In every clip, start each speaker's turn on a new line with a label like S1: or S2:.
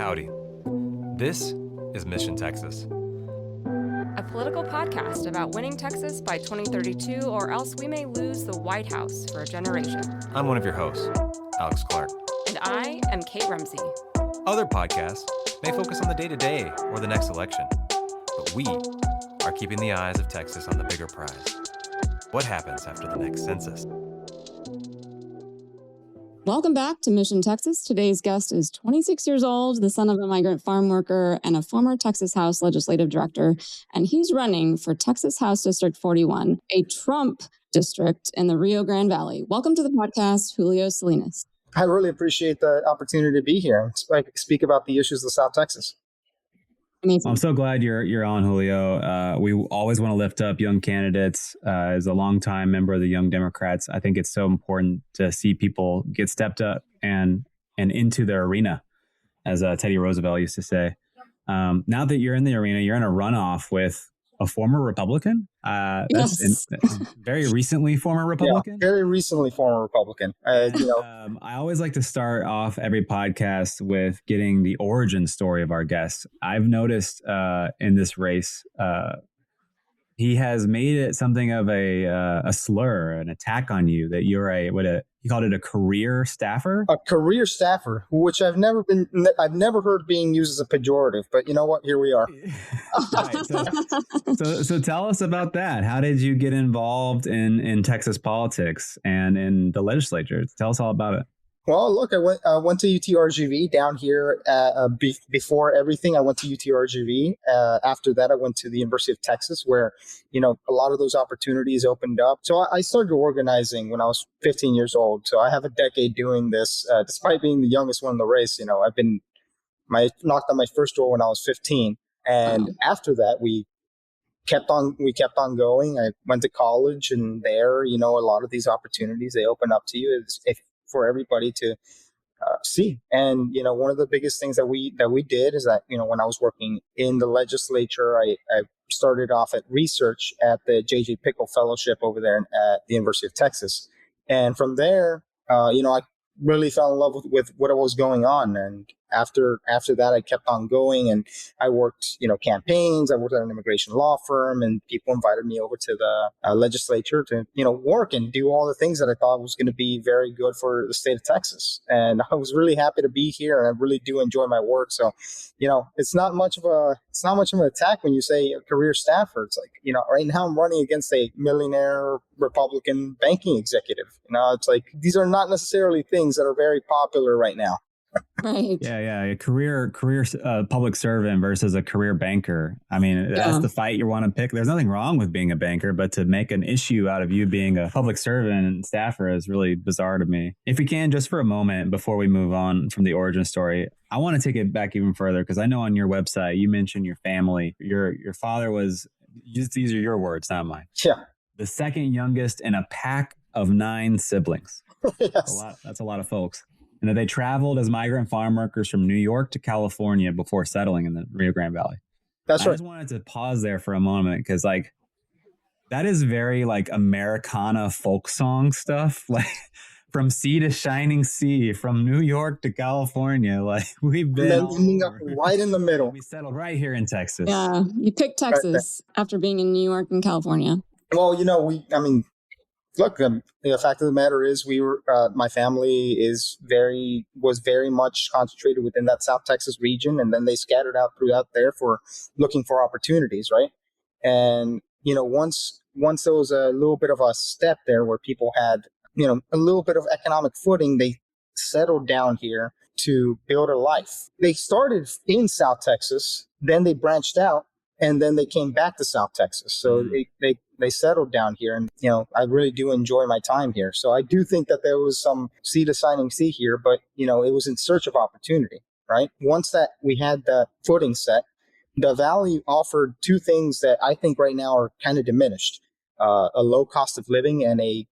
S1: Howdy. This is Mission Texas,
S2: a political podcast about winning Texas by 2032, or else we may lose the White House for a generation.
S1: I'm one of your hosts, Alex Clark.
S2: And I am Kate Rumsey.
S1: Other podcasts may focus on the day-to-day or the next election, but we are keeping the eyes of Texas on the bigger prize. What happens after the next census?
S3: Welcome back to Mission Texas. Today's guest is 26 years old, the son of a migrant farm worker and a former Texas House legislative director, and he's running for Texas House District 41, a Trump district in the Rio Grande Valley. Welcome to the podcast, Julio Salinas.
S4: I really appreciate the opportunity to be here and speak about the issues of South Texas.
S3: Amazing.
S5: I'm so glad you're on, Julio. We always want to lift up young candidates. As a longtime member of the Young Democrats, I think it's so important to see people get stepped up and into their arena, as Teddy Roosevelt used to say. Now that you're in the arena, you're in a runoff with a former Republican.
S3: Yes.
S5: Very recently former Republican.
S4: Yeah, very recently former Republican.
S5: I always like to start off every podcast with getting the origin story of our guest. I've noticed in this race, he has made it something of a slur, an attack on you, that you're he called it a career staffer.
S4: A career staffer, which I've never heard being used as a pejorative, but you know what? Here we are.
S5: Right, so tell us about that. How did you get involved in Texas politics and in the legislature? Tell us all about it.
S4: Well, look, I went to UT RGV down here. Before everything, I went to UT RGV. After that, I went to the University of Texas, where a lot of those opportunities opened up. So I started organizing when I was 15 years old. So I have a decade doing this. Despite being the youngest one in the race, I knocked on my first door when I was 15, and after that, we kept on going. I went to college, and there, a lot of these opportunities, they open up to you for everybody to see. And one of the biggest things that we did is that when I was working in the legislature, I started off at research at the J.J. Pickle Fellowship over there at the University of Texas, and from there, I really fell in love with what was going on. And after that, I kept on going, and I worked, campaigns. I worked at an immigration law firm, and people invited me over to the legislature to, work and do all the things that I thought was going to be very good for the state of Texas. And I was really happy to be here, and I really do enjoy my work. So, it's not much of an attack when you say a career staffer. It's like, right now I'm running against a millionaire Republican banking executive. It's like, these are not necessarily things that are very popular right now.
S3: Right.
S5: Yeah. A career public servant versus a career banker. I mean, that's the fight you want to pick. There's nothing wrong with being a banker, but to make an issue out of you being a public servant and staffer is really bizarre to me. If we can, just for a moment, before we move on from the origin story, I want to take it back even further, because I know on your website, you mentioned your family. Your father was, these are your words, not mine.
S4: Yeah.
S5: The second youngest in a pack of 9 siblings.
S4: Yes.
S5: That's a lot of folks. And that they traveled as migrant farm workers from New York to California before settling in the Rio Grande Valley.
S4: That's right.
S5: I just wanted to pause there for a moment, because that is very Americana folk song stuff. From sea to shining sea, from New York to California. We've been
S4: ending up right in the middle.
S5: We settled right here in Texas.
S3: Yeah, you picked Texas after being in New York and California.
S4: Well, look, the fact of the matter is, we were my family was very much concentrated within that South Texas region, and then they scattered out throughout there for looking for opportunities, right? And once there was a little bit of a step there where people had a little bit of economic footing, they settled down here to build a life. They started in South Texas, then they branched out, and then they came back to South Texas. So they settled down here, and I really do enjoy my time here. So I do think that there was some sea to shining sea here, but it was in search of opportunity, right? Once that we had the footing set, the Valley offered 2 things that I think right now are kind of diminished: a low cost of living and a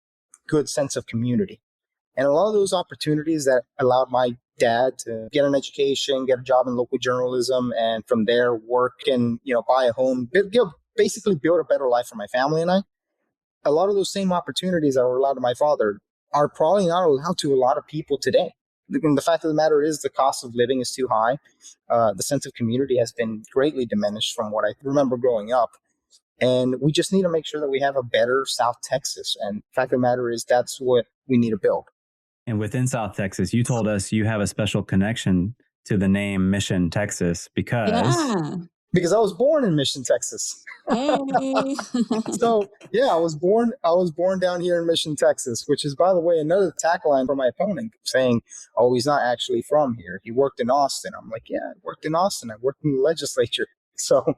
S4: good sense of community. And a lot of those opportunities that allowed my dad to get an education, get a job in local journalism, and from there work and buy a home, basically build a better life for my family and I. A lot of those same opportunities that were allowed to my father are probably not allowed to a lot of people today. the fact of the matter is the cost of living is too high. The sense of community has been greatly diminished from what I remember growing up. And we just need to make sure that we have a better South Texas. And the fact of the matter is that's what we need to build.
S5: And within South Texas, you told us you have a special connection to the name Mission, Texas, because
S4: I was born in Mission, Texas.
S3: Hey.
S4: So yeah, I was born down here in Mission, Texas, which is, by the way, another tagline for my opponent saying, "Oh, he's not actually from here. He worked in Austin." I'm like, yeah, I worked in Austin. I worked in the legislature. So.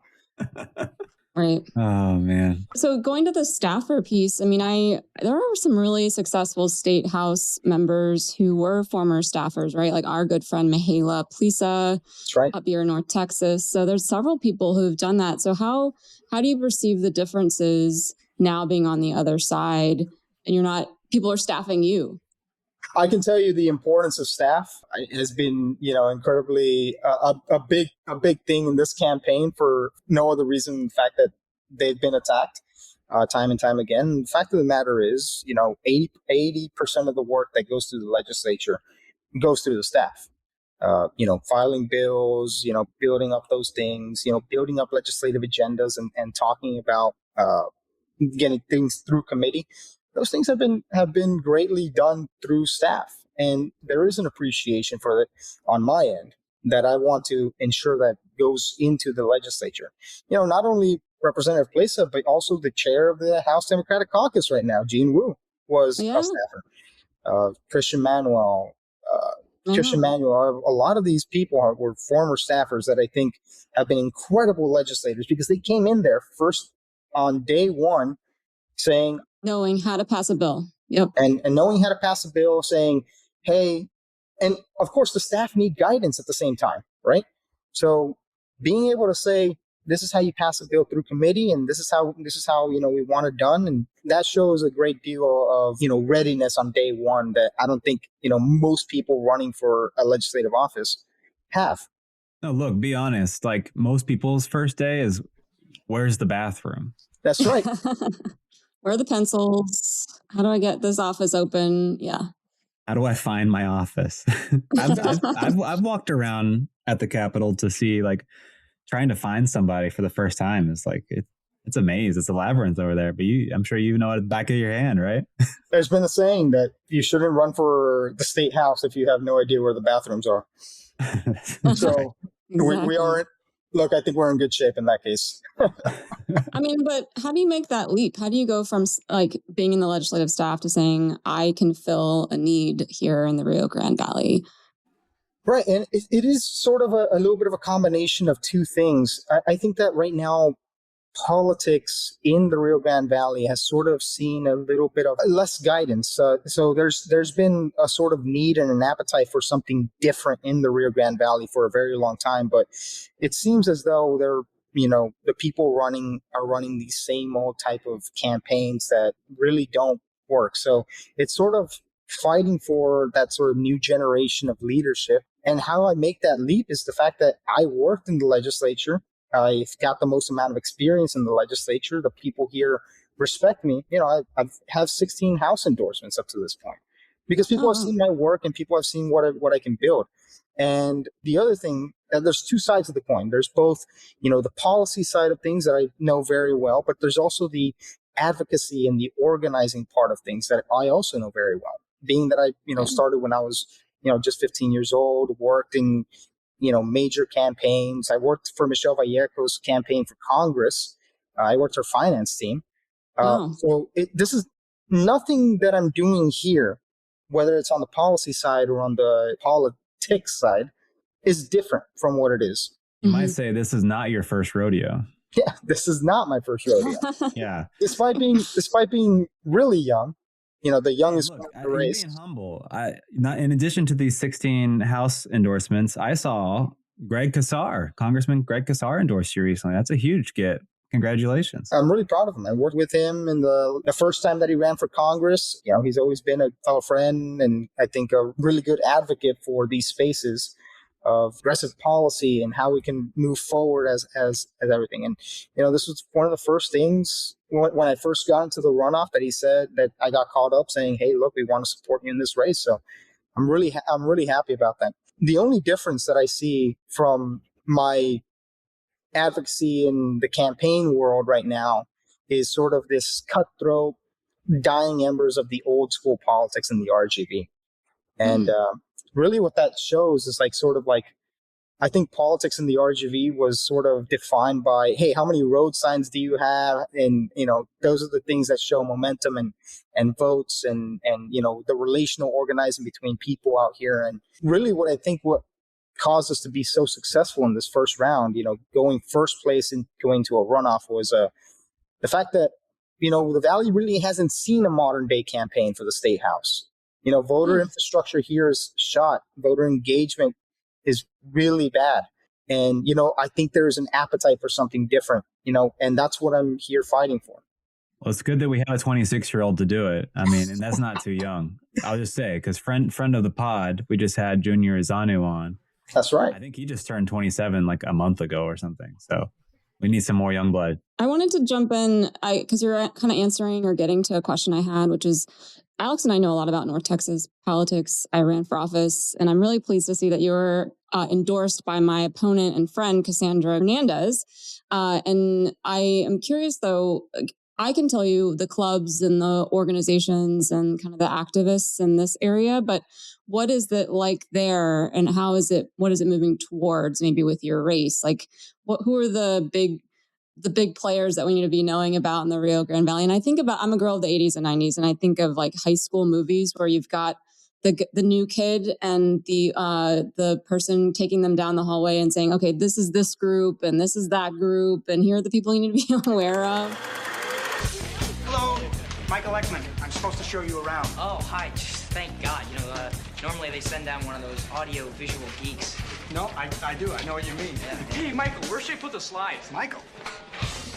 S3: Right.
S5: Oh, man.
S3: So going to the staffer piece, I mean, there are some really successful state house members who were former staffers, right? Like our good friend Mihaela Plisa,
S4: That's right,
S3: up here in North Texas. So there's several people who've done that. So how do you perceive the differences now being on the other side and people are staffing you?
S4: I can tell you the importance of staff has been, incredibly a big thing in this campaign for no other reason than the fact that they've been attacked time and time again. The fact of the matter is, 80% of the work that goes through the legislature goes through the staff. Filing bills, building up those things, building up legislative agendas and talking about getting things through committee. Those things have been greatly done through staff, and there is an appreciation for it on my end that I want to ensure that goes into the legislature. Not only Representative Plesa, but also the chair of the House Democratic Caucus right now, Jean Wu, was a staffer. Christian Manuel, a lot of these people were former staffers that I think have been incredible legislators because they came in there first on day one saying,
S3: knowing how to pass a bill. Yep.
S4: And knowing how to pass a bill, saying, hey, and of course the staff need guidance at the same time, right? So being able to say, this is how you pass a bill through committee, and this is how we want it done, and that shows a great deal of readiness on day one that I don't think most people running for a legislative office have.
S5: No, look, be honest. Like most people's first day is, where's the bathroom?
S4: That's right.
S3: Where are the pencils? How do I get this office open? Yeah.
S5: How do I find my office? I've walked around at the Capitol to see, like, trying to find somebody for the first time. It's like, it's a maze. It's a labyrinth over there. But I'm sure you know it at the back of your hand, right?
S4: There's been a saying that you shouldn't run for the state house if you have no idea where the bathrooms are. So
S3: exactly.
S4: we aren't. Look, I think we're in good shape in that case.
S3: I mean, but how do you make that leap? How do you go from like being in the legislative staff to saying, I can fill a need here in the Rio Grande Valley?
S4: Right. And it is sort of a little bit of a combination of two things. I think that right now, politics in the Rio Grande Valley has sort of seen a little bit of less guidance. So there's been a sort of need and an appetite for something different in the Rio Grande Valley for a very long time. But it seems as though the people are running these same old type of campaigns that really don't work. So it's sort of fighting for that sort of new generation of leadership. And how I make that leap is the fact that I worked in the legislature. I've got the most amount of experience in the legislature. The people here respect me. I have 16 House endorsements up to this point because people have seen my work and people have seen what I can build. And the other thing, there's two sides of the coin. There's both, the policy side of things that I know very well, but there's also the advocacy and the organizing part of things that I also know very well. Being that I, started when I was, just 15 years old, worked in major campaigns. I worked for Michelle Vallejo's campaign for Congress. I worked her finance team. So this is nothing that I'm doing here, whether it's on the policy side or on the politics side, is different from what it is.
S5: You might say this is not your first rodeo.
S4: Yeah, this is not my first rodeo.
S5: Yeah.
S4: Despite being really young, the youngest
S5: Look,
S4: in the race.
S5: Being humble. In addition to these 16 House endorsements, I saw Congressman Greg Casar endorsed you recently. That's a huge get. Congratulations.
S4: I'm really proud of him. I worked with him in the first time that he ran for Congress. He's always been a fellow friend and I think a really good advocate for these spaces of aggressive policy and how we can move forward as everything. And, this was one of the first things when I first got into the runoff that he said that I got caught up saying, hey, look, we want to support you in this race. So I'm really happy about that. The only difference that I see from my advocacy in the campaign world right now is sort of this cutthroat, dying embers of the old school politics in the RGV. And really what that shows is like sort of like, I think politics in the RGV was sort of defined by, hey, how many road signs do you have? And, you know, those are the things that show momentum and votes and, you know, the relational organizing between people out here. And really what caused us to be so successful in this first round, you know, going first place and going to a runoff was the fact that, you know, the Valley really hasn't seen a modern day campaign for the state house. You know, voter infrastructure here is shot. Voter engagement is really bad. And, you know, I think there's an appetite for something different, you know, and that's what I'm here fighting for.
S5: Well, it's good that we have a 26-year-old to do it. I mean, and that's not too young. I'll just say, because friend of the pod, we just had Junior Izanu on.
S4: That's right.
S5: I think he just turned 27 like a month ago or something. So we need some more young blood.
S3: I wanted to jump in because you're kind of answering or getting to a question I had, which is Alex and I know a lot about North Texas politics. I ran for office, and I'm really pleased to see that you were endorsed by my opponent and friend, Cassandra Hernandez. And I am curious, though, I can tell you the clubs and the organizations and kind of the activists in this area, but what is it like there, and what is it moving towards maybe with your race? Like, who are the big players that we need to be knowing about in the Rio Grande Valley? And I think about, I'm a girl of the 80s and 90s, and I think of like high school movies where you've got the new kid and the person taking them down the hallway and saying, okay, this is this group and this is that group, and here are the people you need to be aware of.
S6: Hello, Michael Ekman. I'm supposed to show you around.
S7: Oh, hi. Thank God. You know, normally they send down one of those audio-visual geeks.
S6: No, I do. I know what you mean.
S7: Yeah.
S6: Hey, Michael, where should I put the slides? Michael.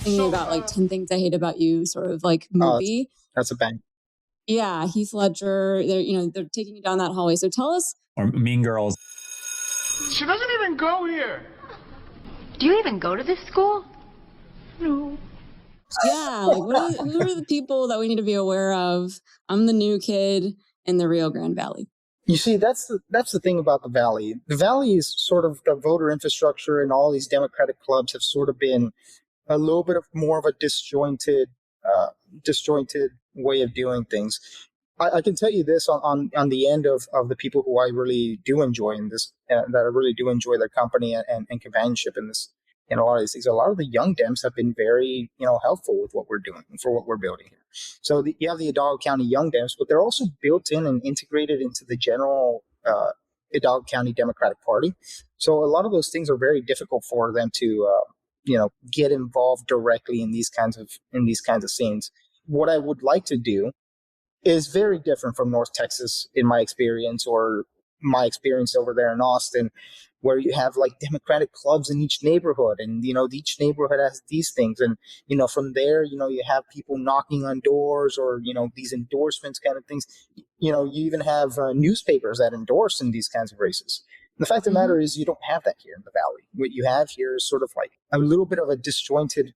S3: Thinking about like 10 Things I Hate About You sort of like movie.
S4: That's a bang.
S3: Yeah, Heath Ledger, they're taking you down that hallway. So tell us.
S5: Or Mean Girls.
S6: She doesn't even go here.
S8: Do you even go to this school?
S6: No.
S3: Yeah, like who are the people that we need to be aware of? I'm the new kid in the Rio Grande Valley.
S4: You see, that's the thing about the Valley. The Valley is sort of the voter infrastructure, and all these Democratic clubs have sort of been a little bit more of a disjointed way of doing things. I can tell you this on the end of the people who I really do enjoy in this, that I really do enjoy their company and companionship in this. And a lot of these things, a lot of the young Dems have been very, helpful with what we're doing, for what we're building here. So you have the Hidalgo County Young Dems, but they're also built in and integrated into the general Hidalgo County Democratic Party. So a lot of those things are very difficult for them to, get involved directly in these kinds of scenes. What I would like to do is very different from North Texas in my experience, or my experience over there in Austin, where you have like Democratic clubs in each neighborhood, and each neighborhood has these things, and from there you have people knocking on doors, or these endorsements kind of things. You even have newspapers that endorse in these kinds of races. And the fact of the matter is, you don't have that here in the Valley. What you have here is sort of like a little bit of a disjointed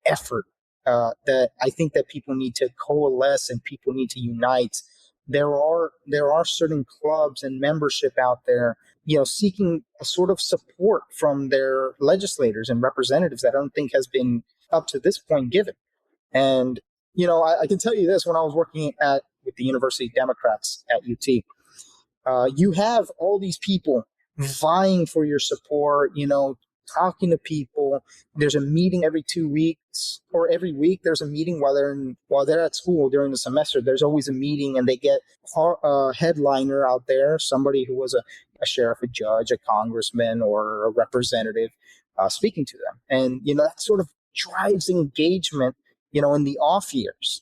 S4: effort that I think that people need to coalesce and people need to unite. There are certain clubs and membership out there, seeking a sort of support from their legislators and representatives that I don't think has been up to this point given. And, I can tell you this, when I was working with the University Democrats at UT, you have all these people vying for your support, talking to people. There's a meeting every 2 weeks, or every week there's a meeting while they're at school during the semester. There's always a meeting, and they get a headliner out there, somebody who was a sheriff, a judge, a congressman, or a representative speaking to them. And, that sort of drives engagement, in the off years.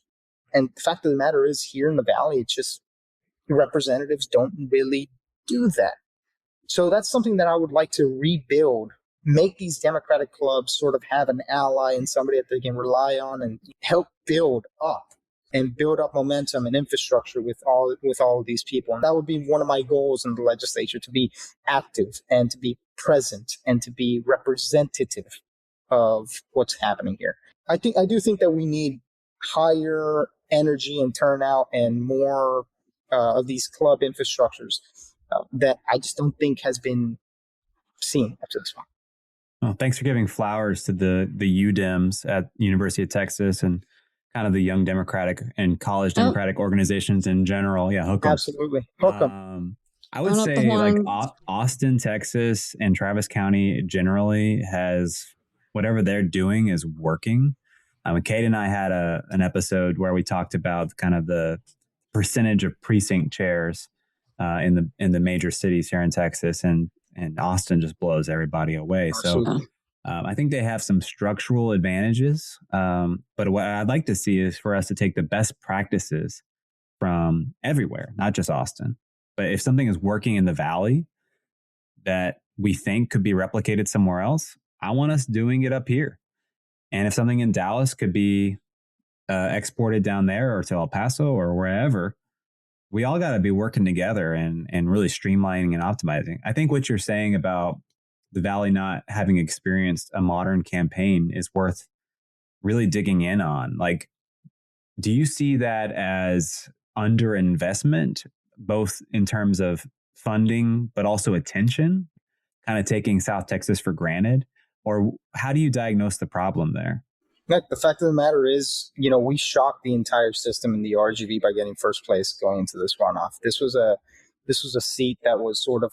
S4: And the fact of the matter is, here in the Valley, it's just representatives don't really do that. So that's something that I would like to rebuild, make these Democratic clubs sort of have an ally and somebody that they can rely on and help build up momentum and infrastructure with all of these people. And that would be one of my goals in the legislature, to be active and to be present and to be representative of what's happening here. I do think that we need higher energy and turnout and more of these club infrastructures that I just don't think has been seen up to this point.
S5: Well, thanks for giving flowers to the UDems at University of Texas and kind of the young Democratic and college Democratic organizations in general. Yeah, hook 'em.
S4: Absolutely. Hook 'em.
S5: I would say like Austin, Texas and Travis County generally has whatever they're doing is working. Kate and I had an episode where we talked about kind of the percentage of precinct chairs in the major cities here in Texas, and Austin just blows everybody away.
S4: Absolutely.
S5: So I think they have some structural advantages. But what I'd like to see is for us to take the best practices from everywhere, not just Austin. But if something is working in the Valley that we think could be replicated somewhere else, I want us doing it up here. And if something in Dallas could be exported down there or to El Paso or wherever, we all got to be working together and really streamlining and optimizing. I think what you're saying about the Valley not having experienced a modern campaign is worth really digging in on. Like, do you see that as underinvestment, both in terms of funding, but also attention, kind of taking South Texas for granted? Or how do you diagnose the problem there?
S4: Look, the fact of the matter is, we shocked the entire system in the RGV by getting first place going into this runoff. This was a seat that was sort of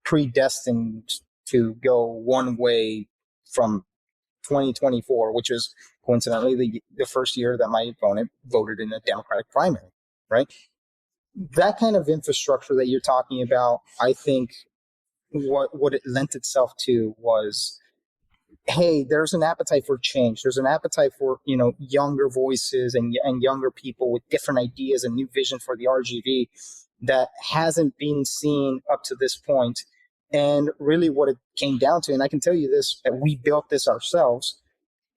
S4: predestined to go one way from 2024, which is coincidentally the first year that my opponent voted in a Democratic primary, right? That kind of infrastructure that you're talking about, I think what it lent itself to was, hey, there's an appetite for change. There's an appetite for, younger voices and younger people with different ideas and new vision for the RGV that hasn't been seen up to this point. And really what it came down to, and I can tell you this, that we built this ourselves.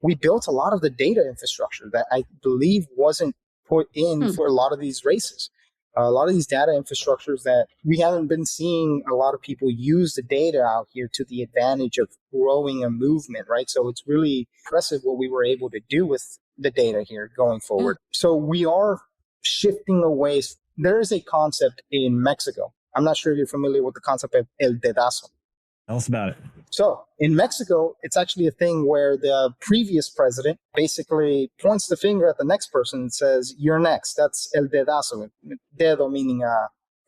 S4: We built a lot of the data infrastructure that I believe wasn't put in for a lot of these races. A lot of these data infrastructures that we haven't been seeing a lot of people use the data out here to the advantage of growing a movement, right? So it's really impressive what we were able to do with the data here going forward. So we are shifting away. There is a concept in Mexico. I'm not sure if you're familiar with the concept of el dedazo.
S5: Tell us about it.
S4: So in Mexico, it's actually a thing where the previous president basically points the finger at the next person and says, "You're next." That's el dedazo. Dedo meaning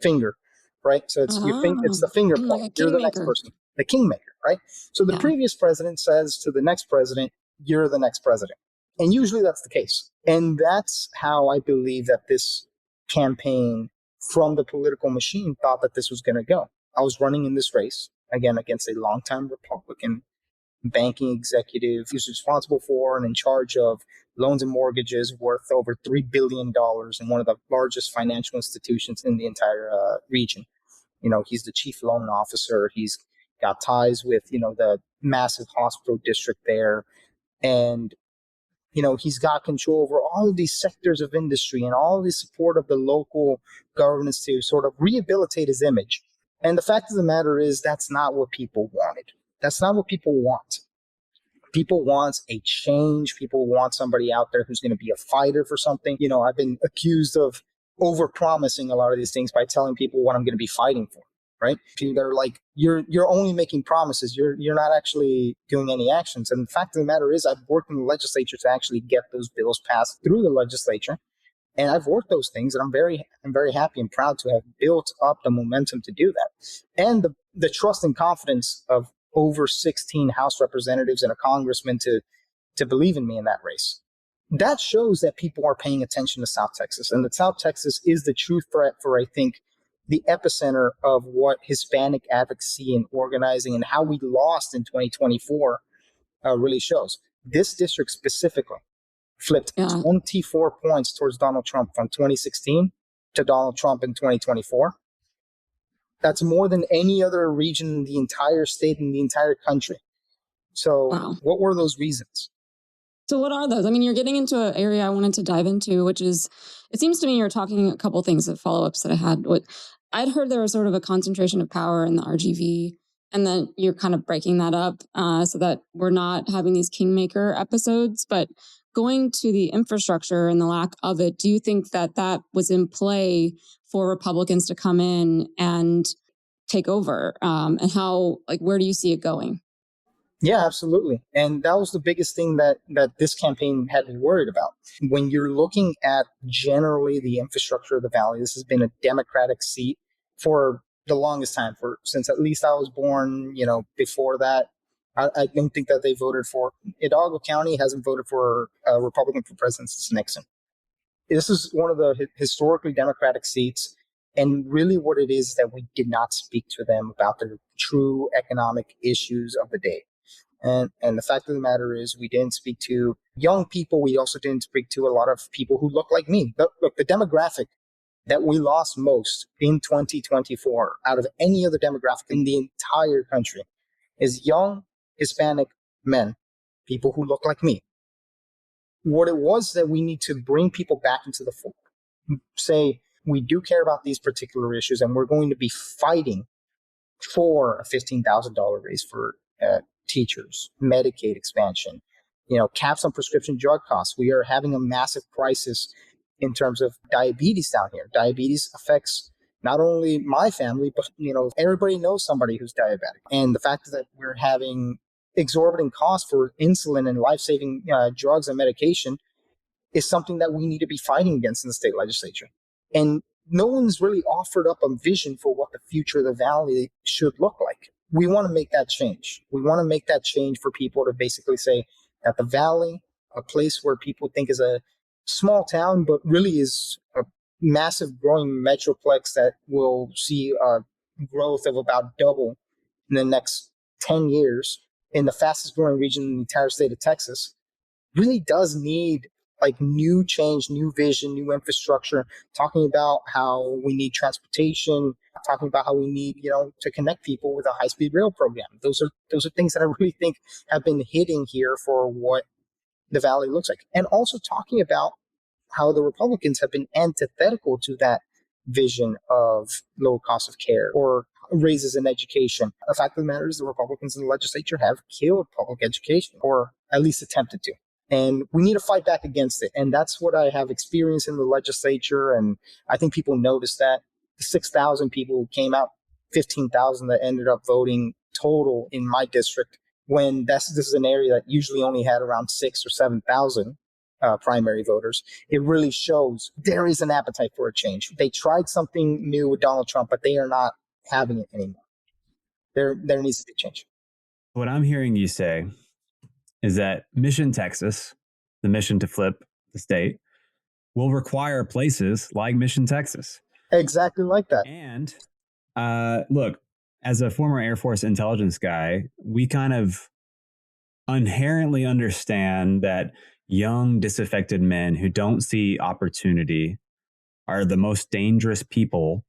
S4: finger, right? So it's it's the finger point.
S3: Like
S4: you're the next person, the kingmaker, right? So the previous president says to the next president, "You're the next president," and usually that's the case. And that's how I believe that this campaign from the political machine thought that this was going to go. I was running in this race, again, against a longtime Republican banking executive who's responsible for and in charge of loans and mortgages worth over $3 billion in one of the largest financial institutions in the entire region. He's the chief loan officer. He's got ties with, the massive hospital district there. And, he's got control over all of these sectors of industry and all of the support of the local governments to sort of rehabilitate his image. And the fact of the matter is that's not what people wanted. That's not what people want. People want a change. People want somebody out there who's going to be a fighter for something. I've been accused of over-promising a lot of these things by telling people what I'm going to be fighting for, right? They're like, you're only making promises. You're not actually doing any actions. And the fact of the matter is I've worked in the legislature to actually get those bills passed through the legislature. And I've worked those things, and I'm very happy and proud to have built up the momentum to do that. And the trust and confidence of over 16 House representatives and a congressman to believe in me in that race. That shows that people are paying attention to South Texas. And that South Texas is the true threat for, I think, the epicenter of what Hispanic advocacy and organizing and how we lost in 2024 really shows. This district specifically flipped 24 points towards Donald Trump from 2016 to Donald Trump in 2024. That's more than any other region in the entire state and the entire country. So what were those reasons?
S3: So what are those? I mean, you're getting into an area I wanted to dive into, which is, it seems to me you're talking a couple things of follow-ups that I had. I'd heard there was sort of a concentration of power in the RGV, and then you're kind of breaking that up so that we're not having these kingmaker episodes. But going to the infrastructure and the lack of it, do you think that was in play for Republicans to come in and take over? And how, like, where do you see it going?
S4: Yeah, absolutely. And that was the biggest thing that this campaign had me worried about. When you're looking at generally the infrastructure of the Valley, this has been a Democratic seat for the longest time, since at least I was born. Before that, I don't think that they voted for Hidalgo County hasn't voted for a Republican for president since Nixon. This is one of the historically Democratic seats. And really what it is that we did not speak to them about the true economic issues of the day. And the fact of the matter is we didn't speak to young people. We also didn't speak to a lot of people who look like me. Look, the demographic that we lost most in 2024 out of any other demographic in the entire country is young Hispanic men, people who look like me. What it was that we need to bring people back into the fold, say we do care about these particular issues and we're going to be fighting for a $15,000 raise for teachers, Medicaid expansion, caps on prescription drug costs. We are having a massive crisis in terms of diabetes down here. Diabetes affects not only my family, but everybody knows somebody who's diabetic. And the fact that we're having exorbitant costs for insulin and life-saving drugs and medication is something that we need to be fighting against in the state legislature. And no one's really offered up a vision for what the future of the Valley should look like. We want to make that change. We want to make that change for people to basically say that the Valley, a place where people think is a small town, but really is a massive growing metroplex that will see a growth of about double in the next 10 years in the fastest growing region in the entire state of Texas, really does need like new change, new vision, new infrastructure, talking about how we need transportation, talking about how we need, to connect people with a high-speed rail program. Those are things that I really think have been hitting here for what the Valley looks like. And also talking about how the Republicans have been antithetical to that vision of low cost of care or raises in education. The fact of the matter is the Republicans in the legislature have killed public education, or at least attempted to. And we need to fight back against it. And that's what I have experienced in the legislature. And I think people noticed that. The 6,000 people who came out, 15,000 that ended up voting total in my district, when this is an area that usually only had around 6,000 or 7,000 primary voters. It really shows there is an appetite for a change. They tried something new with Donald Trump, but they are not having it anymore. There needs to be change.
S5: What I'm hearing you say is that Mission Texas, the mission to flip the state, will require places like Mission Texas.
S4: Exactly like that.
S5: And look, as a former Air Force intelligence guy, we kind of inherently understand that young, disaffected men who don't see opportunity are the most dangerous people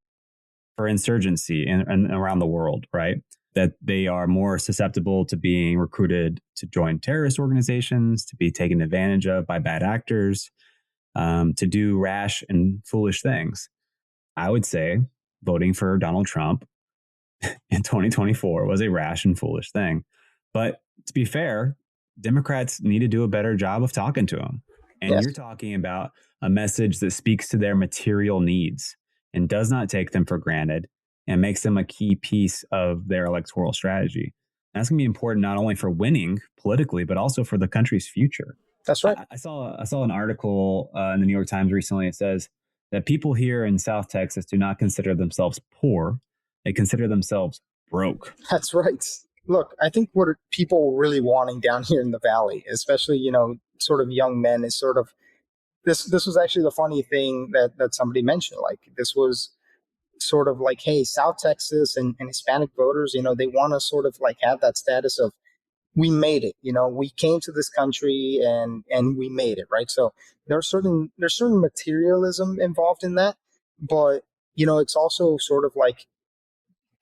S5: for insurgency and around the world, right? That they are more susceptible to being recruited to join terrorist organizations, to be taken advantage of by bad actors, to do rash and foolish things. I would say voting for Donald Trump in 2024 was a rash and foolish thing. But to be fair, Democrats need to do a better job of talking to them. And You're talking about a message that speaks to their material needs and does not take them for granted and makes them a key piece of their electoral strategy. And that's going to be important not only for winning politically, but also for the country's future.
S4: That's right.
S5: I saw an article in the New York Times recently. It says that people here in South Texas do not consider themselves poor. They consider themselves broke.
S4: That's right. Look, I think what people are really wanting down here in the Valley, especially, sort of young men, is sort of, this was actually the funny thing that somebody mentioned. Like, this was sort of like, hey, South Texas and Hispanic voters, they want to sort of like have that status of, we made it, we came to this country and we made it, right? So there's certain materialism involved in that, but it's also sort of like,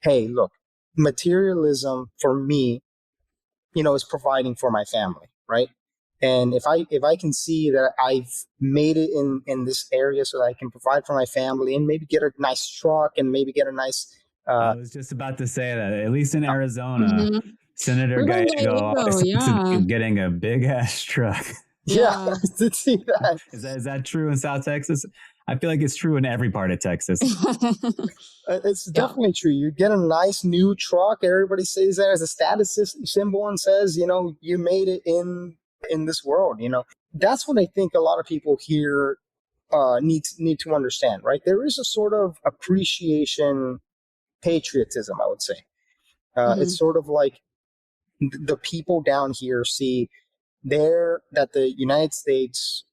S4: hey, look, materialism for me, is providing for my family, right? And if I can see that I've made it in this area so that I can provide for my family and maybe get a nice truck and maybe get a nice
S5: I was just about to say that, at least in Arizona, Senator Gallego getting a big ass truck.
S4: Yeah, I did see that.
S5: Is that true in South Texas? I feel like it's true in every part of Texas.
S4: It's definitely true. You get a nice new truck. Everybody sees that as a status symbol and says, you made it in this world. That's what I think a lot of people here need to understand, right? There is a sort of appreciation, patriotism, I would say. It's sort of like the people down here see that the United States,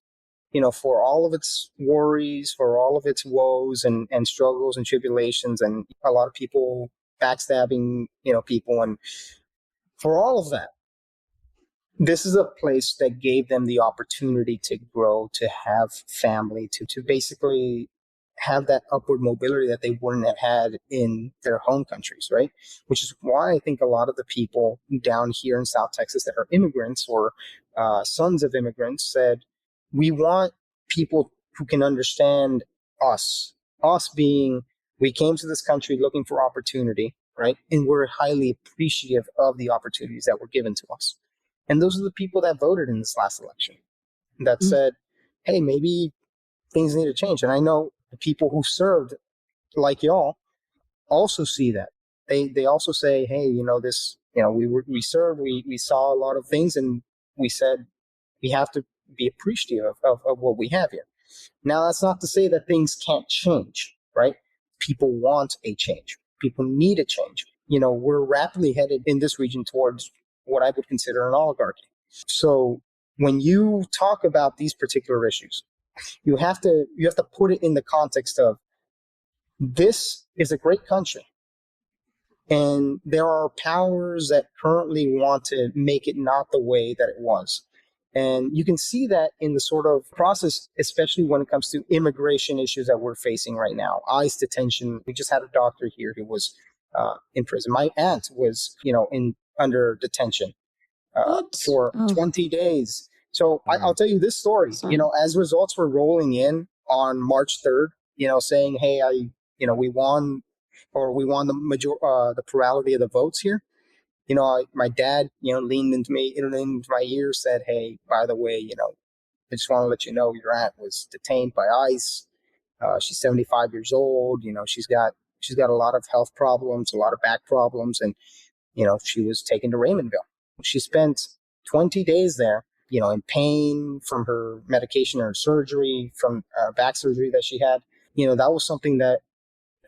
S4: for all of its worries, for all of its woes and struggles and tribulations, and a lot of people backstabbing, people, and for all of that, this is a place that gave them the opportunity to grow, to have family, to basically have that upward mobility that they wouldn't have had in their home countries, right? Which is why I think a lot of the people down here in South Texas that are immigrants or sons of immigrants said, we want people who can understand us being, we came to this country looking for opportunity, right? And we're highly appreciative of the opportunities that were given to us. And those are the people that voted in this last election that said, hey, maybe things need to change. And I know the people who served like y'all also see that. They also say, hey, we served, we saw a lot of things, and we said we have to be appreciative of what we have here. Now, that's not to say that things can't change, right? People want a change. People need a change. We're rapidly headed in this region towards what I would consider an oligarchy. So when you talk about these particular issues, you have to put it in the context of, this is a great country, and there are powers that currently want to make it not the way that it was. And you can see that in the sort of process, especially when it comes to immigration issues that we're facing right now. ICE detention. We just had a doctor here who was in prison. My aunt was, under detention for 20 days. So I'll tell you this story.
S3: Sorry.
S4: As results were rolling in on March 3rd, saying, hey, we won the plurality of the votes here. My dad, leaned into my ear, said, hey, by the way, I just want to let you know your aunt was detained by ICE. She's 75 years old. She's got a lot of health problems, a lot of back problems, and she was taken to Raymondville. She spent 20 days there, in pain from her medication or surgery, from back surgery that she had. That was something that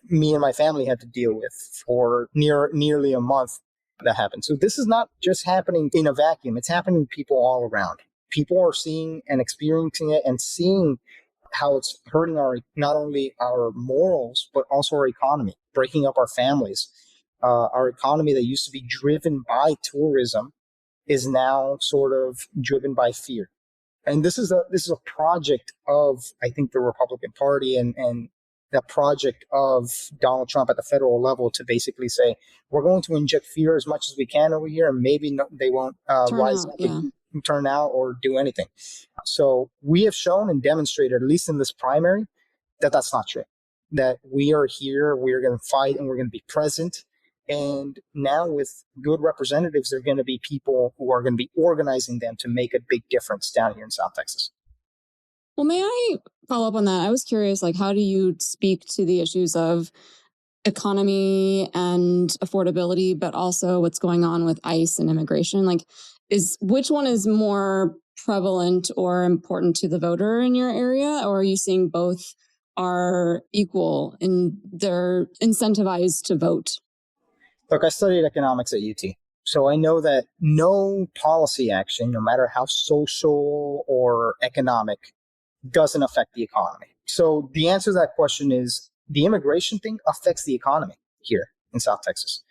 S4: me and my family had to deal with for nearly a month that happened. So this is not just happening in a vacuum. It's happening to people all around. People are seeing and experiencing it and seeing how it's hurting not only our morals, but also our economy, breaking up our families. Our economy that used to be driven by tourism is now sort of driven by fear. And this is a project of, I think, the Republican Party and the project of Donald Trump at the federal level to basically say, we're going to inject fear as much as we can over here, and maybe they won't turn out or do anything. So we have shown and demonstrated, at least in this primary, that that's not true. That we are here, we're going to fight, and we're going to be present. And now with good representatives, there are going to be people who are going to be organizing them to make a big difference down here in South Texas.
S3: Well, may I follow up on that? I was curious, how do you speak to the issues of economy and affordability, but also what's going on with ICE and immigration? Which one is more prevalent or important to the voter in your area? Or are you seeing both are equal and they're incentivized to vote?
S4: Look, I studied economics at UT. So I know that no policy action, no matter how social or economic, doesn't affect the economy. So the answer to that question is, the immigration thing affects the economy here in South Texas.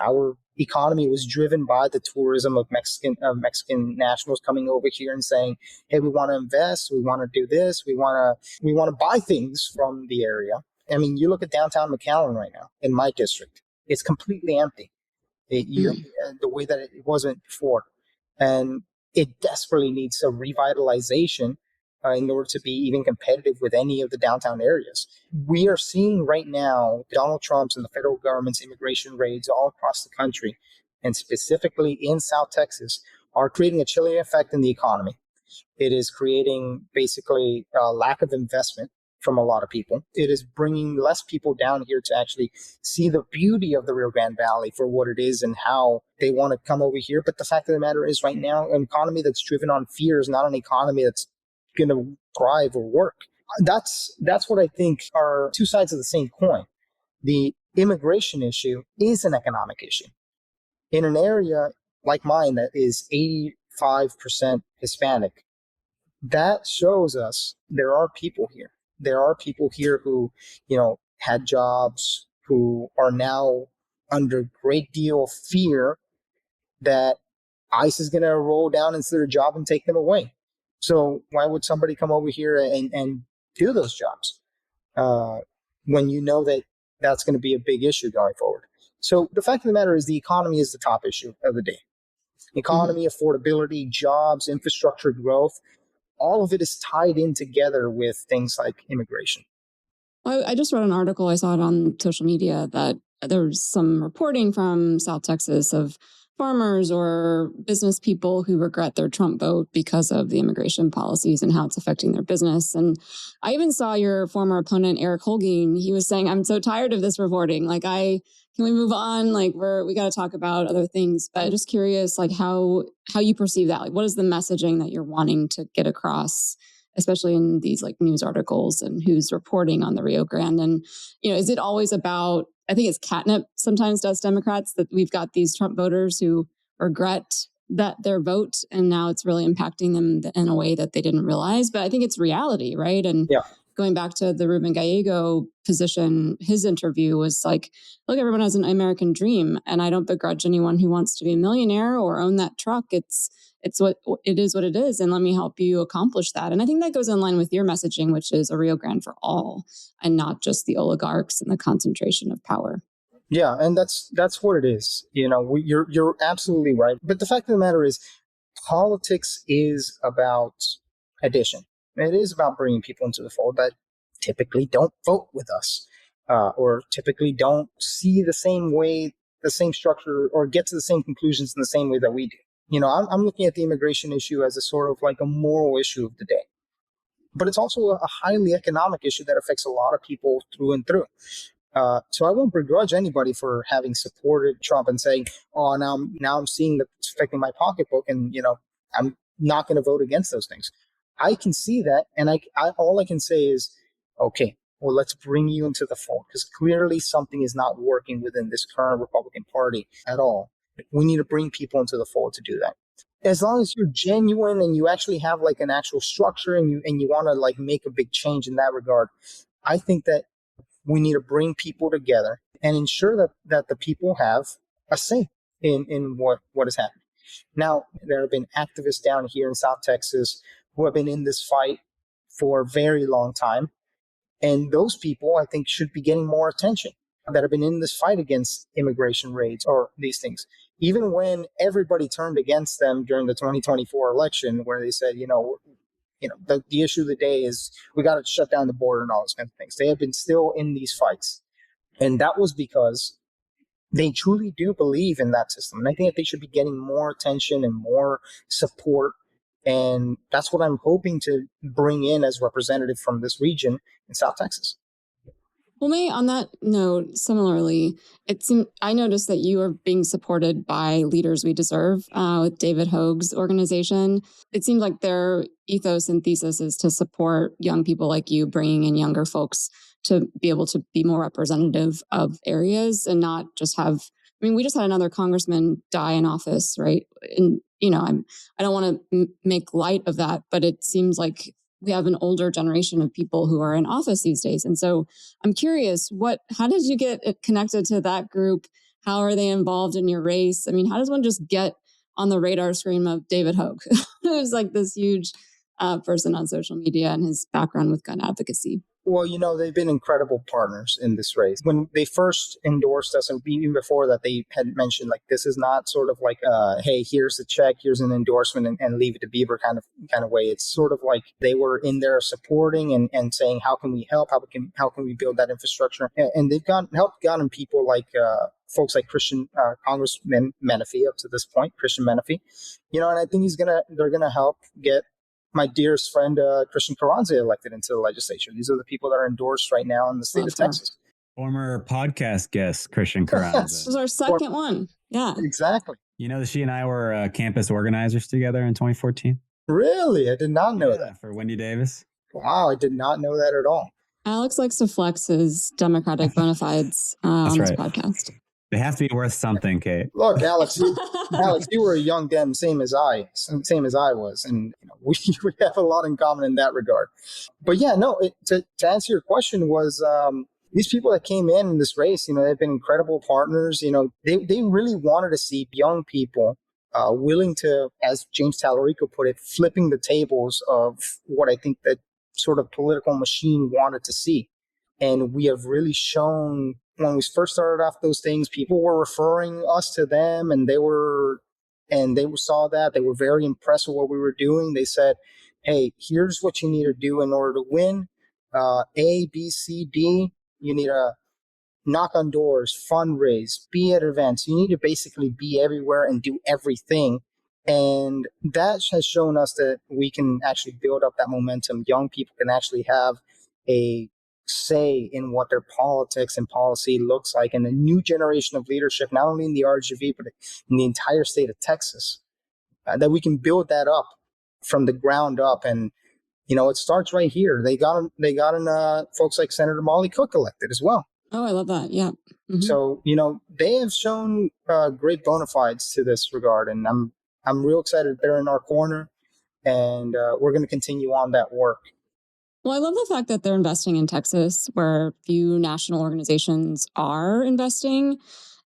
S4: Our economy was driven by the tourism of Mexican nationals coming over here and saying, hey, we want to invest, we want to do this, we want to buy things from the area. I mean, you look at downtown McAllen right now in my district, it's completely empty. The way that it wasn't before. And it desperately needs a revitalization in order to be even competitive with any of the downtown areas. We are seeing right now Donald Trump's and the federal government's immigration raids all across the country, and specifically in South Texas, are creating a chilling effect in the economy. It is creating basically a lack of investment. from a lot of people. It is bringing less people down here to actually see the beauty of the Rio Grande Valley for what it is and how they want to come over here. But the fact of the matter is, right now, an economy that's driven on fear is not an economy that's going to thrive or work. That's what I think are two sides of the same coin. The immigration issue is an economic issue. In an area like mine that is 85% Hispanic, that shows us there are people here. There are people here who, had jobs, who are now under great deal of fear that ICE is going to roll down into their job and take them away. So why would somebody come over here and do those jobs when you know that that's going to be a big issue going forward? So the fact of the matter is the economy is the top issue of the day. Economy, affordability, jobs, infrastructure growth, all of it is tied in together with things like immigration.
S3: I just read an article, I saw it on social media, that there's some reporting from South Texas of farmers or business people who regret their Trump vote because of the immigration policies and how it's affecting their business. And I even saw your former opponent, Eric Holguin. He was saying, I'm so tired of this reporting. Can we move on? We got to talk about other things. But just curious, how you perceive that. What is the messaging that you're wanting to get across, especially in these news articles, and who's reporting on the Rio Grande? And, is it always about, I think it's catnip sometimes to us Democrats, that we've got these Trump voters who regret that their vote, and now it's really impacting them in a way that they didn't realize. But I think it's reality, right? And going back to the Ruben Gallego position, his interview was look, everyone has an American dream, and I don't begrudge anyone who wants to be a millionaire or own that truck. It's what it is, and let me help you accomplish that. And I think that goes in line with your messaging, which is a Rio Grande for all, and not just the oligarchs and the concentration of power.
S4: Yeah, and that's what it is. You're absolutely right. But the fact of the matter is, politics is about addition. It is about bringing people into the fold that typically don't vote with us, or typically don't see the same way, the same structure, or get to the same conclusions in the same way that we do. I'm looking at the immigration issue as a sort of a moral issue of the day. But it's also a highly economic issue that affects a lot of people through and through. So I won't begrudge anybody for having supported Trump and saying, oh, now I'm seeing that it's affecting my pocketbook, and, I'm not going to vote against those things. I can see that, and I all I can say is, okay, well, let's bring you into the fold, because clearly something is not working within this current Republican Party at all. We need to bring people into the fold to do that. As long as you're genuine and you actually have an actual structure, and you want to make a big change in that regard, I think that we need to bring people together and ensure that the people have a say in what is happening. Now, there have been activists down here in South Texas who have been in this fight for a very long time. And those people, I think, should be getting more attention, that have been in this fight against immigration raids or these things. Even when everybody turned against them during the 2024 election, where they said, the issue of the day is we got to shut down the border and all those kinds of things. They have been still in these fights. And that was because they truly do believe in that system. And I think that they should be getting more attention and more support. And that's what I'm hoping to bring in as representative from this region in South Texas.
S3: Well, May, on that note, similarly, I noticed that you are being supported by Leaders We Deserve with David Hogue's organization. It seems like their ethos and thesis is to support young people like you, bringing in younger folks to be able to be more representative of areas and not just have, we just had another congressman die in office, right? And, I don't want to make light of that, but it seems like we have an older generation of people who are in office these days. And so I'm curious, how did you get connected to that group? How are they involved in your race? How does one just get on the radar screen of David Hogue, who's this huge person on social media, and his background with gun advocacy?
S4: Well, they've been incredible partners in this race. When they first endorsed us, and even before that, they had mentioned this is not sort of hey, here's a check, here's an endorsement, and leave it to Beaver kind of way. It's sort of they were in there supporting and saying, how can we help? How can we build that infrastructure? And they've gotten people folks like Congressman Menifee up to this point, Christian Menifee, and I think they're gonna help get my dearest friend, Christian Carranza, elected into the legislature. These are the people that are endorsed right now in the state of Texas.
S5: Former podcast guest, Christian Carranza.
S3: This was our second one. Yeah.
S4: Exactly.
S5: You know, she and I were campus organizers together in 2014.
S4: Really? I did not know that.
S5: For Wendy Davis.
S4: Wow, I did not know that at all.
S3: Alex likes to flex his Democratic bona fides on this podcast.
S5: They have to be worth something, Kate.
S4: Look, Alex, you were a young Dem, same as I was, and we have a lot in common in that regard. But yeah, no. To answer your question, was these people that came in this race, they've been incredible partners. They really wanted to see young people willing to, as James Tallarico put it, flipping the tables of what I think that sort of political machine wanted to see. And we have really shown, when we first started off those things, people were referring us to them, and they saw that. They were very impressed with what we were doing. They said, hey, here's what you need to do in order to win. A, B, C, D. You need to knock on doors, fundraise, be at events. You need to basically be everywhere and do everything. And that has shown us that we can actually build up that momentum. Young people can actually have a say in what their politics and policy looks like, and a new generation of leadership, not only in the RGV, but in the entire state of Texas, that we can build that up from the ground up. And, it starts right here. They got in folks like Senator Molly Cook elected as well.
S3: Oh, I love that. Yeah. Mm-hmm.
S4: So, they have shown great bona fides to this regard, and I'm real excited they're in our corner, and we're going to continue on that work.
S3: Well, I love the fact that they're investing in Texas, where few national organizations are investing,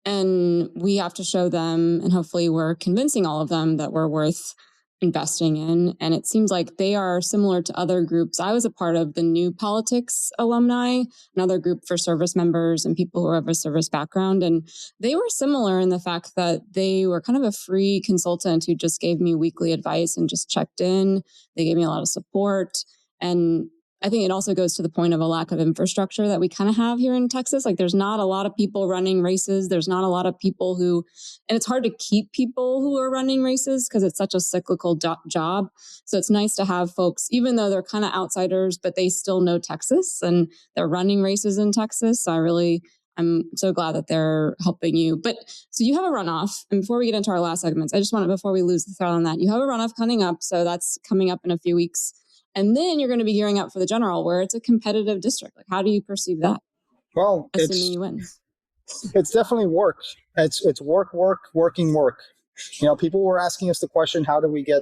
S3: and we have to show them, and hopefully we're convincing all of them that we're worth investing in. And it seems like they are similar to other groups. I was a part of the New Politics alumni, another group for service members and people who have a service background. And they were similar in the fact that they were kind of a free consultant who just gave me weekly advice and just checked in. They gave me a lot of support. And I think it also goes to the point of a lack of infrastructure that we kind of have here in Texas. Like, there's not a lot of people running races. There's not a lot of people and it's hard to keep people who are running races because it's such a cyclical job. So it's nice to have folks, even though they're kind of outsiders, but they still know Texas and they're running races in Texas. So I'm so glad that they're helping you. But so you have a runoff. And before we get into our last segments, I just want to, before we lose the thread on that, you have a runoff coming up. So that's coming up in a few weeks. And then you're going to be gearing up for the general, where it's a competitive district. Like, how do you perceive that?
S4: Well,
S3: assuming you win.
S4: It's definitely work. It's working work. People were asking us the question, how do we get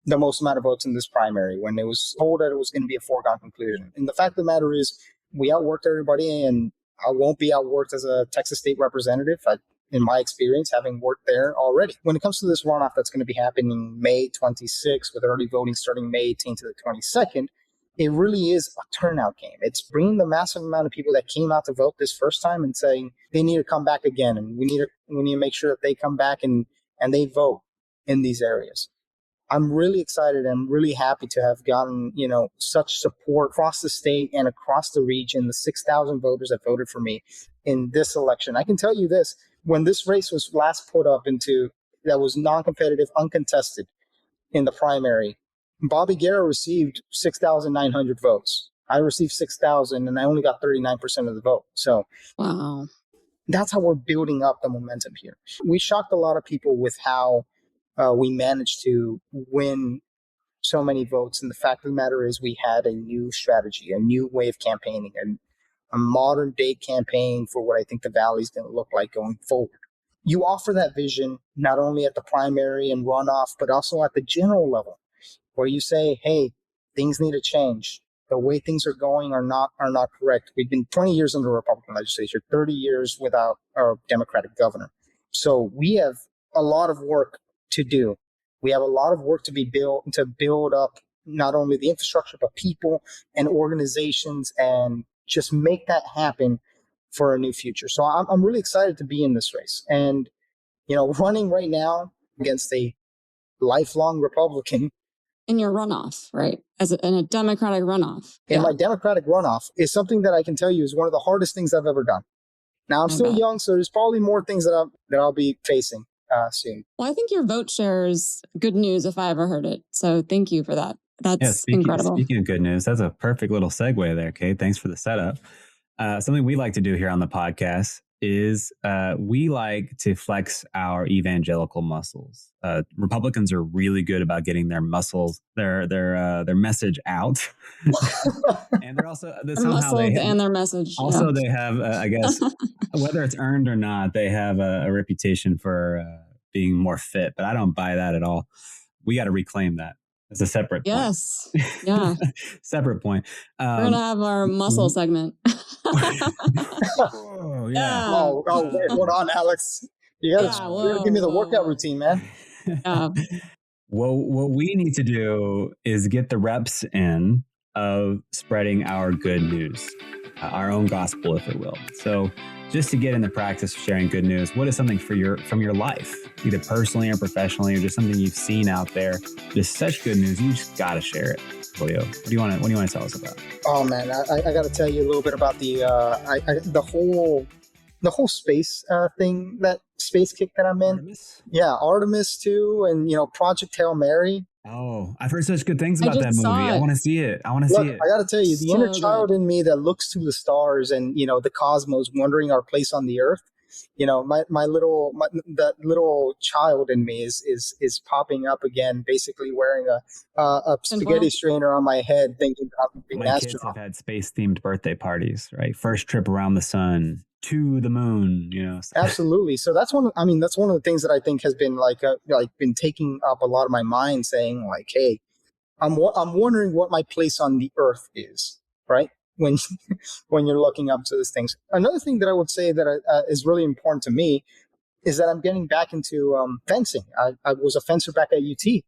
S4: the most amount of votes in this primary, when it was told that it was going to be a foregone conclusion? And the fact of the matter is, we outworked everybody, and I won't be outworked as a Texas state representative. In my experience, having worked there already. When it comes to this runoff that's going to be happening May 26th, with early voting starting May 18th to the 22nd, it really is a turnout game. It's bringing the massive amount of people that came out to vote this first time and saying they need to come back again, and we need to make sure that they come back and they vote in these areas. I'm really excited and really happy to have gotten, such support across the state and across the region, the 6,000 voters that voted for me in this election. I can tell you this. When this race was last put up that was non-competitive, uncontested in the primary, Bobby Guerra received 6,900 votes. I received 6,000, and I only got 39% of the vote. So
S3: wow,
S4: that's how we're building up the momentum here. We shocked a lot of people with how we managed to win so many votes. And the fact of the matter is, we had a new strategy, a new way of campaigning, and a modern day campaign for what I think the Valley is going to look like going forward. You offer that vision not only at the primary and runoff, but also at the general level, where you say, hey, things need to change. The way things are going are not correct. We've been 20 years under the Republican legislature, 30 years without our Democratic governor. So we have a lot of work to do. We have a lot of work to build up not only the infrastructure, but people and organizations, and just make that happen for a new future. So I'm really excited to be in this race. And, running right now against a lifelong Republican.
S3: In your runoff, right? In a Democratic runoff.
S4: In my Democratic runoff is something that I can tell you is one of the hardest things I've ever done. Now, I'm still young, so there's probably more things that I'll be facing soon.
S3: Well, I think your vote share is good news if I ever heard it. So thank you for that. That's incredible.
S5: Speaking of good news, that's a perfect little segue there, Kate. Thanks for the setup. Something we like to do here on the podcast is we like to flex our evangelical muscles. Republicans are really good about getting their muscles, their message out, and they're also
S3: and their message.
S5: Also, they have, I guess, whether it's earned or not, they have a reputation for being more fit. But I don't buy that at all. We got to reclaim that. It's a separate point.
S3: Yes. Yeah.
S5: Separate point.
S3: We're going to have our muscle segment.
S5: Oh, yeah.
S4: Oh, wait, hold on, Alex. You gotta give me the workout routine, man.
S5: Well, what we need to do is get the reps in of spreading our good news, our own gospel, if it will. So just to get in the practice of sharing good news, what is something from your life, either personally or professionally, or just something you've seen out there? Just such good news, you just got to share it. Julio, what do you want to tell us about?
S4: Oh man, I got to tell you a little bit about the whole space thing, that space kick that I'm in.
S5: Artemis?
S4: Yeah, Artemis too, and Project Hail Mary.
S5: Oh, I've heard such good things about that movie. I want to see it. I got
S4: to tell you, the inner child in me that looks to the stars and the cosmos, wondering our place on the earth. That little child in me is popping up again, basically wearing a spaghetti strainer on my head, thinking about being an astronaut.
S5: Kids have had space themed birthday parties, right? First trip around the sun, to the moon,
S4: Absolutely. So that's one of the things that I think has been been taking up a lot of my mind, saying like, hey, I'm wondering what my place on the earth is, right? When you're looking up to these things. Another thing that I would say that is really important to me is that I'm getting back into fencing. I was a fencer back at UT,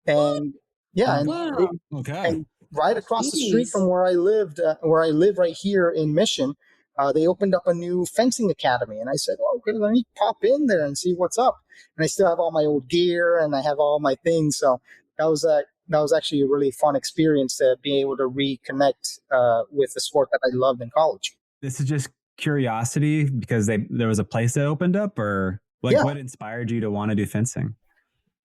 S4: and and right across the street from where I lived, where I live right here in Mission, they opened up a new fencing academy, and I said, "Oh, okay, let me pop in there and see what's up." And I still have all my old gear and I have all my things, so that was actually a really fun experience to be able to reconnect with the sport that I loved in college.
S5: This is just curiosity because there was a place that opened up, or what inspired you to want to do fencing?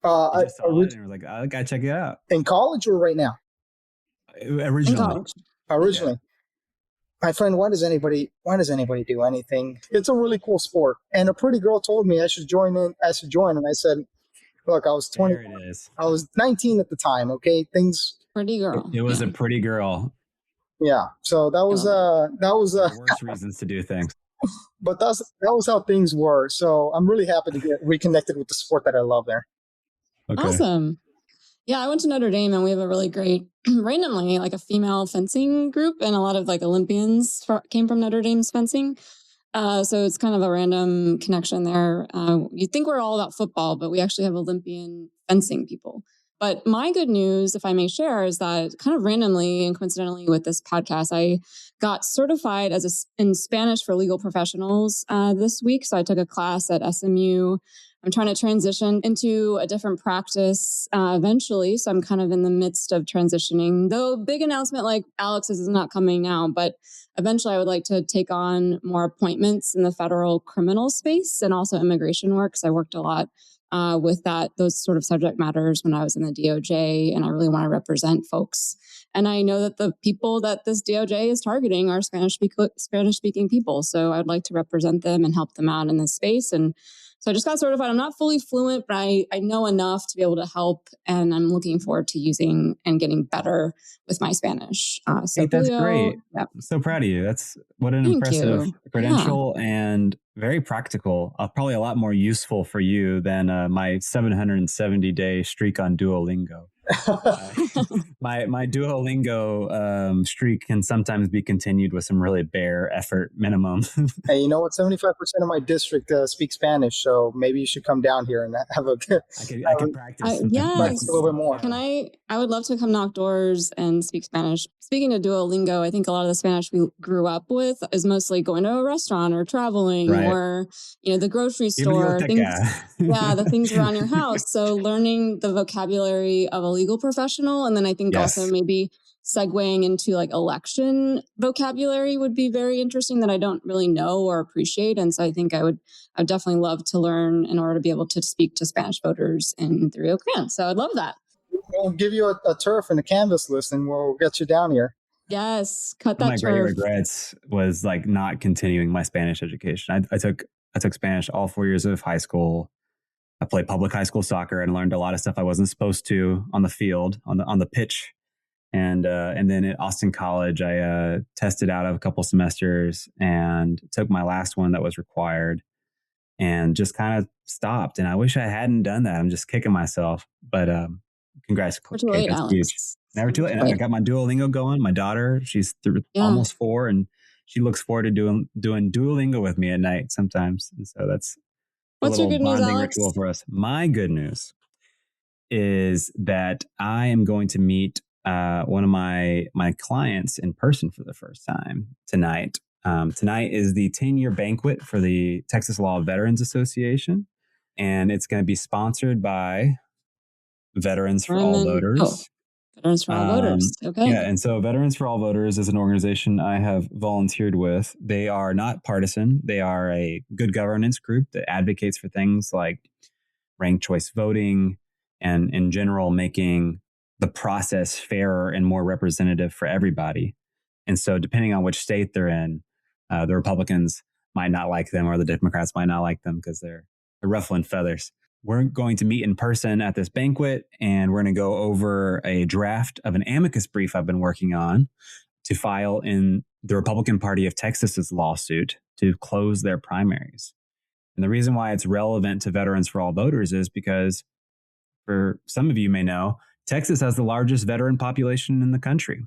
S5: I saw it and was like, I gotta check it out.
S4: In college or right now?
S5: Originally.
S4: Yeah. My friend, why does anybody do anything? It's a really cool sport. And a pretty girl told me I should join, and I said, look, I was 20.
S5: There it is.
S4: I was 19 at the time. Okay,
S3: pretty girl.
S5: It was a pretty girl.
S4: Yeah. So that was
S5: worst reasons to do things.
S4: But that was how things were. So I'm really happy to get reconnected with the sport that I love there.
S5: Okay.
S3: Awesome. Yeah, I went to Notre Dame, and we have a really great, randomly, a female fencing group, and a lot of Olympians came from Notre Dame's fencing. So it's kind of a random connection there. You'd think we're all about football, but we actually have Olympian fencing people. But my good news, if I may share, is that kind of randomly and coincidentally with this podcast, I got certified in Spanish for legal professionals this week. So I took a class at SMU. I'm trying to transition into a different practice eventually. So I'm kind of in the midst of transitioning, though big announcement like Alex's is not coming now, but eventually I would like to take on more appointments in the federal criminal space and also immigration work. So I worked a lot with those sort of subject matters when I was in the DOJ, and I really want to represent folks. And I know that the people that this DOJ is targeting are Spanish-speaking people. So I'd like to represent them and help them out in this space. And so I just got certified. I'm not fully fluent, but I know enough to be able to help. And I'm looking forward to using and getting better with my Spanish.
S5: Hey, that's great. Yeah. I'm so proud of you. That's what an impressive credential and very practical. Probably a lot more useful for you than my 770-day streak on Duolingo. My Duolingo streak can sometimes be continued with some really bare effort minimum.
S4: Hey, you know what? 75% of my district speak Spanish, so maybe you should come down here and have a.
S5: I can practice.
S3: Yes,
S4: a little bit more.
S3: I would love to come knock doors and speak Spanish. Speaking of Duolingo, I think a lot of the Spanish we grew up with is mostly going to a restaurant or traveling or the grocery store. The things around your house. So learning the vocabulary of a legal professional, and then I think also maybe segueing into election vocabulary would be very interesting that I don't really know or appreciate. And so I think I'd definitely love to learn in order to be able to speak to Spanish voters in the Rio Grande. So I'd love that.
S4: We'll give you a turf and a canvas list, and we'll get you down here.
S3: Yes, cut
S5: One
S3: that
S5: of my great
S3: turf.
S5: regrets was like not continuing my Spanish education. I took Spanish all 4 years of high school. I played public high school soccer and learned a lot of stuff I wasn't supposed to on the field, on the pitch. And then at Austin College, I tested out of a couple semesters and took my last one that was required and just kind of stopped. And I wish I hadn't done that. I'm just kicking myself. But congrats,
S3: Never too late,
S5: that's
S3: Alex.
S5: huge. Never too late. I got my Duolingo going. My daughter, she's almost 4, and she looks forward to doing Duolingo with me at night sometimes. And so that's
S3: what's your good news, Alex?
S5: Ritual for us. My good news is that I am going to meet one of my clients in person for the first time tonight. Tonight is the 10-year banquet for the Texas Law Veterans Association, and it's going to be sponsored by Veterans for All Voters.
S3: Veterans for All Voters. Okay.
S5: Yeah, and so Veterans for All Voters is an organization I have volunteered with. They are not partisan. They are a good governance group that advocates for things like ranked choice voting and in general making the process fairer and more representative for everybody. And so depending on which state they're in, the Republicans might not like them or the Democrats might not like them because they're ruffling feathers. We're going to meet in person at this banquet, and we're going to go over a draft of an amicus brief I've been working on to file in the Republican Party of Texas's lawsuit to close their primaries. And the reason why it's relevant to Veterans for All Voters is because, for some of you may know, Texas has the largest veteran population in the country.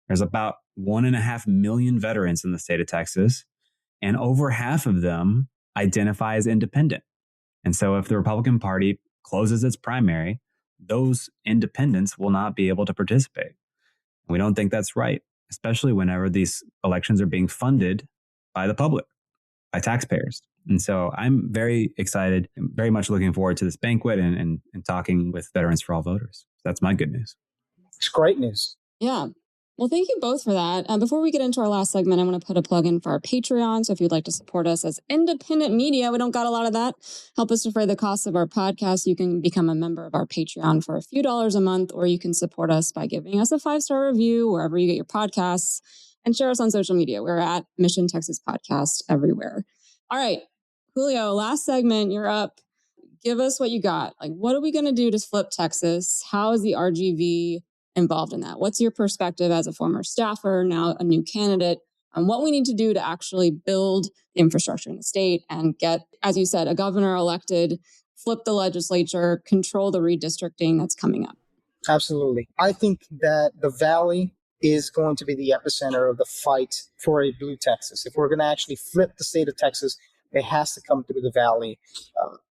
S5: There's about 1.5 million veterans in the state of Texas, and over half of them identify as independent. And so if the Republican Party closes its primary, those independents will not be able to participate. We don't think that's right, especially whenever these elections are being funded by the public, by taxpayers. And so I'm very excited, very much looking forward to this banquet and talking with Veterans for All Voters. That's my good news.
S4: It's great news.
S3: Yeah. Well, thank you both for that. Before we get into our last segment, I want to put a plug in for our Patreon. So if you'd like to support us as independent media, we don't got a lot of that. Help us defray the costs of our podcast. You can become a member of our Patreon for a few dollars a month, or you can support us by giving us a 5-star review wherever you get your podcasts and share us on social media. We're at Mission Texas Podcast everywhere. All right, Julio, last segment, you're up. Give us what you got. Like, what are we going to do to flip Texas? How is the RGV involved in that? What's your perspective as a former staffer, now a new candidate, on what we need to do to actually build the infrastructure in the state and get, as you said, a governor elected, flip the legislature, control the redistricting that's coming up?
S4: Absolutely. I think that the Valley is going to be the epicenter of the fight for a blue Texas. If we're going to actually flip the state of Texas, it has to come through the Valley.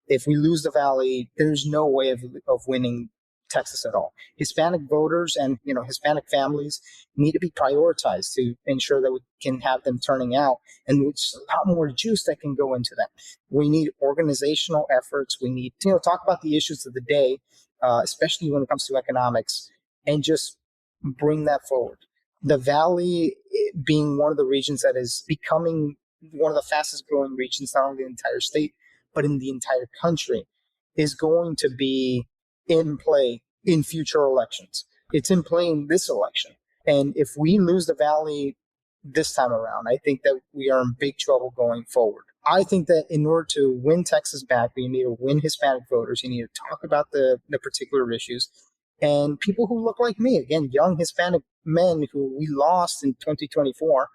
S4: If we lose the Valley, there's no way of winning Texas at all. Hispanic voters and Hispanic families need to be prioritized to ensure that we can have them turning out, and there's a lot more juice that can go into that. We need organizational efforts. We need to talk about the issues of the day, especially when it comes to economics, and just bring that forward. The Valley being one of the regions that is becoming one of the fastest growing regions, not only in the entire state, but in the entire country, is going to be in play in future elections. It's in play in this election. And if we lose the Valley this time around, I think that we are in big trouble going forward. I think that in order to win Texas back, we need to win Hispanic voters. You need to talk about the particular issues. And people who look like me, again, young Hispanic men who we lost in 2024,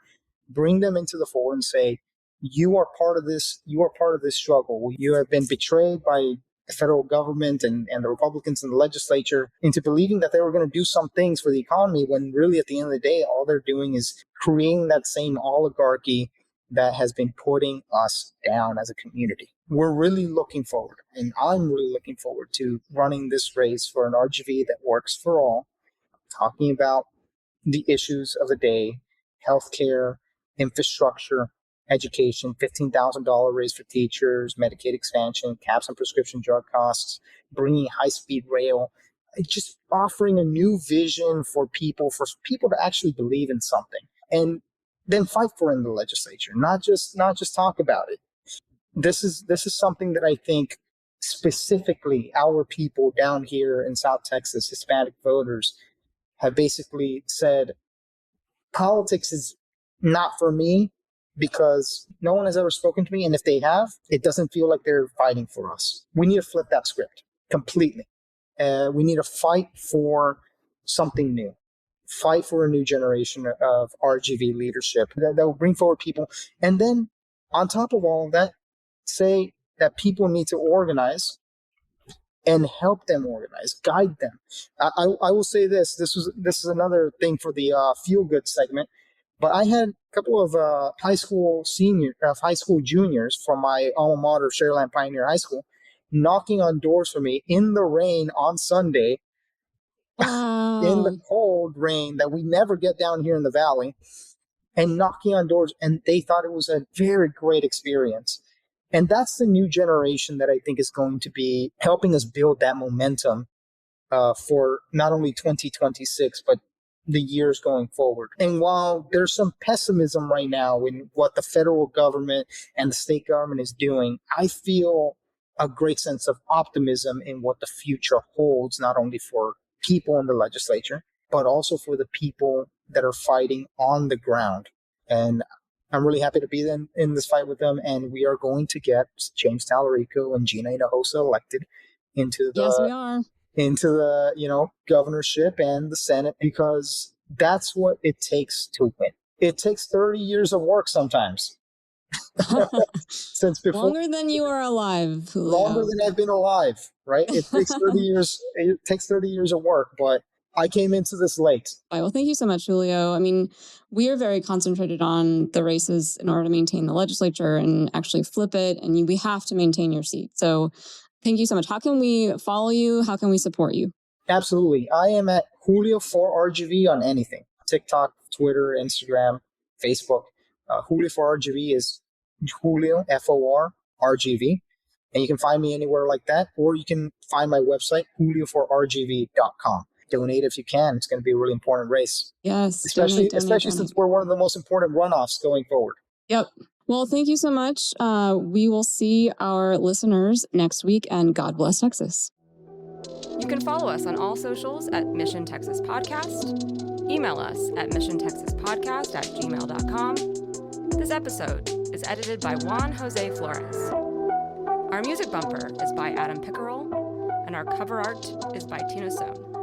S4: bring them into the fold and say, you are part of this. You are part of this struggle. You have been betrayed by the federal government and the Republicans in the legislature into believing that they were going to do some things for the economy, when really at the end of the day, all they're doing is creating that same oligarchy that has been putting us down as a community. We're really looking forward, and I'm really looking forward to running this race for an RGV that works for all, talking about the issues of the day: healthcare, infrastructure, education, $15,000 raise for teachers, Medicaid expansion, caps on prescription drug costs, bringing high-speed rail, just offering a new vision for people to actually believe in something, and then fight for it in the legislature, not just talk about it. This is something that I think specifically our people down here in South Texas, Hispanic voters, have basically said, politics is not for me because no one has ever spoken to me. And if they have, it doesn't feel like they're fighting for us. We need to flip that script completely. We need to fight for something new, fight for a new generation of RGV leadership that will bring forward people. And then on top of all of that, say that people need to organize and help them organize, guide them. I will say this is another thing for the feel-good segment, but I had a couple of high school juniors from my alma mater, Sharyland Pioneer High School, knocking on doors for me in the rain on Sunday, in the cold rain that we never get down here in the valley, and knocking on doors, and they thought it was a very great experience. And that's the new generation that I think is going to be helping us build that momentum for not only 2026, but the years going forward. And while there's some pessimism right now in what the federal government and the state government is doing, I feel a great sense of optimism in what the future holds, not only for people in the legislature, but also for the people that are fighting on the ground. And I'm really happy to be in this fight with them, and we are going to get James Talarico and Gina Hinojosa elected into the
S3: yes, we are.
S4: Into the governorship and the Senate, because that's what it takes to win. It takes 30 years of work sometimes. Since before,
S3: longer than you are alive, Julio.
S4: Longer than I've been alive, right? It takes 30 years. It takes 30 years of work, but I came into this late.
S3: Well, thank you so much, Julio. I mean, we are very concentrated on the races in order to maintain the legislature and actually flip it. And we have to maintain your seat. So thank you so much. How can we follow you? How can we support you?
S4: Absolutely. I am at Julio for RGV on anything. TikTok, Twitter, Instagram, Facebook. Julio for RGV is Julio, F-O-R, RGV. And you can find me anywhere like that. Or you can find my website, julioforrgv.com. Donate if you can. It's going to be a really important race.
S3: Yes.
S4: Especially since we're one of the most important runoffs going forward.
S3: Yep. Well, thank you so much. We will see our listeners next week, and God bless Texas.
S2: You can follow us on all socials at Mission Texas Podcast. Email us at missiontexaspodcast@gmail.com. This episode is edited by Juan Jose Flores. Our music bumper is by Adam Pickerel, and our cover art is by Tina Sohn.